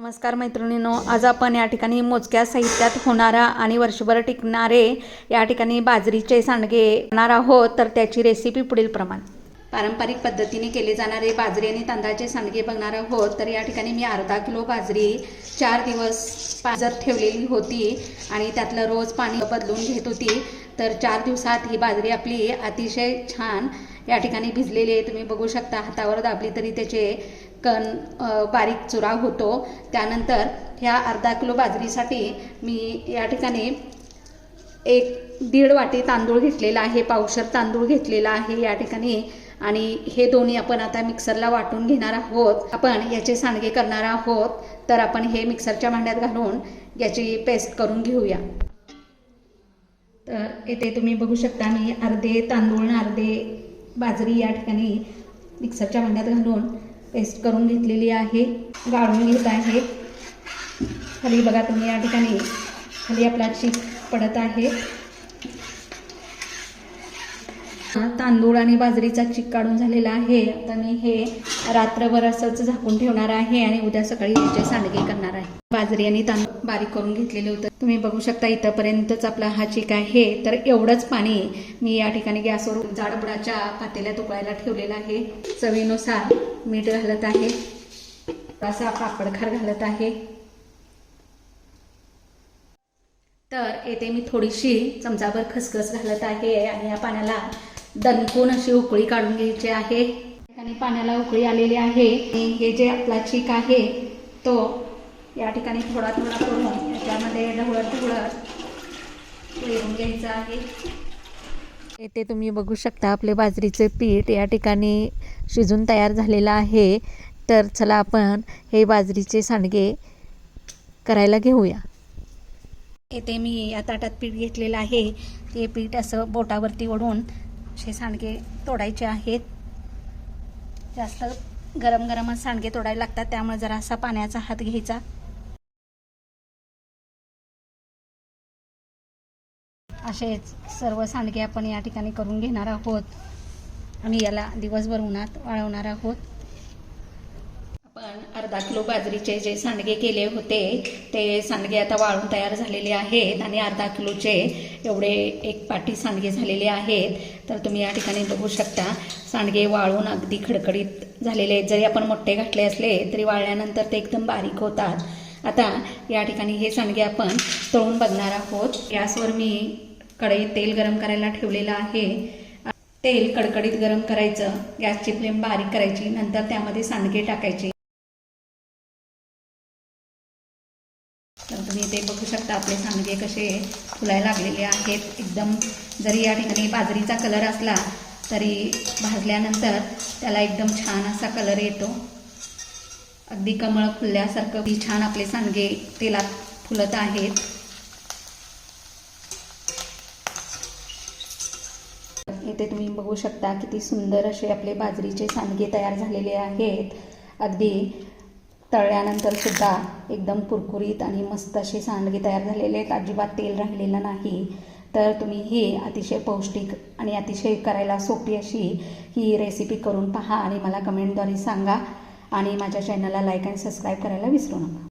नमस्कार मैत्रिणींनो, आज आपण या ठिकाणी मोजक्या साहित्यात होणारा आणि वर्षभर टिकणारे या ठिकाणी बाजरीचे सांडगे करणार आहोत. तर त्याची रेसिपी पुढील प्रमाणे. पारंपरिक पद्धतीने केले जाणारे बाजरी आणि तांदळाचे सांडगे बघणार आहोत. तर या ठिकाणी मी अर्धा किलो बाजरी 4 दिवस पाजर ठेवलेली होती आणि त्यातलं रोज पाणी बदलून घेत होती. तर 4 दिवसात ही बाजरी आपली अतिशय छान या ठिकाणी भिजलेली आहे. तुम्ही बघू शकता, हातावर दाबली तरी त्याचे कण बारीक चुरा होतो. त्यानंतर ह्या अर्धा किलो बाजरीसाठी मी या ठिकाणी 1-1.5 वाटी तांदूळ घेतलेला आहे, पावशर तांदूळ घेतलेला आहे या ठिकाणी. आणि हे दोन्ही आपण आता मिक्सरला वाटून घेणार आहोत. आपण याचे सांडगे करणार आहोत. तर आपण हे मिक्सरच्या भांड्यात घालून याची पेस्ट करून घेऊया. तर येथे तुम्ही बघू शकता, मी अर्धे तांदूळ आणि अर्धे बाजरी या ठिकाणी मिक्सरच्या भांड्यात घालून पेस्ट करून घेतलेली आहे, गाळून घेत आहे. खाली बघा तुम्ही, या ठिकाणी खाली आपला चीक पडत आहे. तांदूळ आणि बाजरीचा चीक काढून झालेला आहे. आता मी हे रात्रभर असंच झाकून ठेवणार आहे आणि उद्या सकाळी याचे सांडगे करणार आहे. बाजरी आणि तांदूळ बारीक करून घेतलेले होते. तुम्ही बघू शकता, इथंपर्यंतच आपला हा चीक आहे. तर एवढंच पाणी मी या ठिकाणी गॅसवर जाडबुडाच्या पातेल्यात उकळायला ठेवलेलं आहे. चवीनुसार मीठ घालत आहे, असा पापडखार घालत आहे. तर येथे मी थोडीशी चमचाभर खसखस घालत आहे आणि या पाण्याला दणकून अशी उकळी काढून घ्यायची आहे. आणि पाण्याला उकळी आलेली आहे. हे जे आपला चीक आहे तो या ठिकाणी थोडा थोडा करून याच्यामध्ये ढवळत पेरून घ्यायचं आहे. येथे तुम्ही बघू शकता, आपले बाजरीचे पीठ या ठिकाणी शिजून तयार झालेलं आहे. तर चला आपण हे बाजरीचे सांडगे करायला घेऊया. येथे मी या ताटात पीठ घेतलेलं आहे. ते पीठ असं बोटावरती ओढून असे सांडगे तोडायचे आहेत. जास्त गरम गरमच सांडगे तोडायला लागतात, त्यामुळे जरा असा पाण्याचा हात घ्यायचा. असे सर्व सांडगे आपण या ठिकाणी करून घेणार आहोत आणि याला दिवसभर उन्हात वाळवणार आहोत. आपण अर्धा किलो बाजरीचे जे सांडगे केले होते ते सांडगे आता वाळून तयार झालेले आहेत आणि अर्धा किलोचे एवढे 1 पाटी सांडगे झालेले आहेत. तर तुम्ही या ठिकाणी बघू शकता, सांडगे वाळून अगदी खडखडीत झालेले आहेत. जरी आपण मोठे घातले असले तरी वाळल्यानंतर ते एकदम बारीक होतात. आता या ठिकाणी हे सांडगे आपण तळून बघणार आहोत. गॅसवर मी कढईत तेल गरम करायला ठेवलेलं आहे. तेल कडकडीत गरम करायचं, गॅसची फ्लेम बारीक करायची, नंतर त्यामध्ये सांडगे टाकायचे. तर तुम्ही ते बघू शकता, आपले सांडगे कसे फुलायला लागलेले आहेत एकदम. जरी या ठिकाणी बाजरीचा कलर असला तरी भाजल्यानंतर त्याला एकदम छान असा कलर येतो. अगदी कमळ फुलल्यासारखं छान आपले सांडगे तेलात फुलत आहेत. इथे तुम्ही बघू शकता, किती सुंदर असे आपले बाजरीचे सांडगे तयार झालेले आहेत. अगदी तळल्यानंतर सुद्धा एकदम कुरकुरीत आणि मस्त असे सांडगे तयार झालेले आहेत. अजिबात तेल राहिलेलं नाही. तर तुम्ही ही अतिशय पौष्टिक आणि अतिशय करायला सोपी अशी ही रेसिपी करून पहा आणि मला कमेंटद्वारे सांगा. आणि माझ्या चॅनलला लाईक आणि सबस्क्राईब करायला विसरू नका.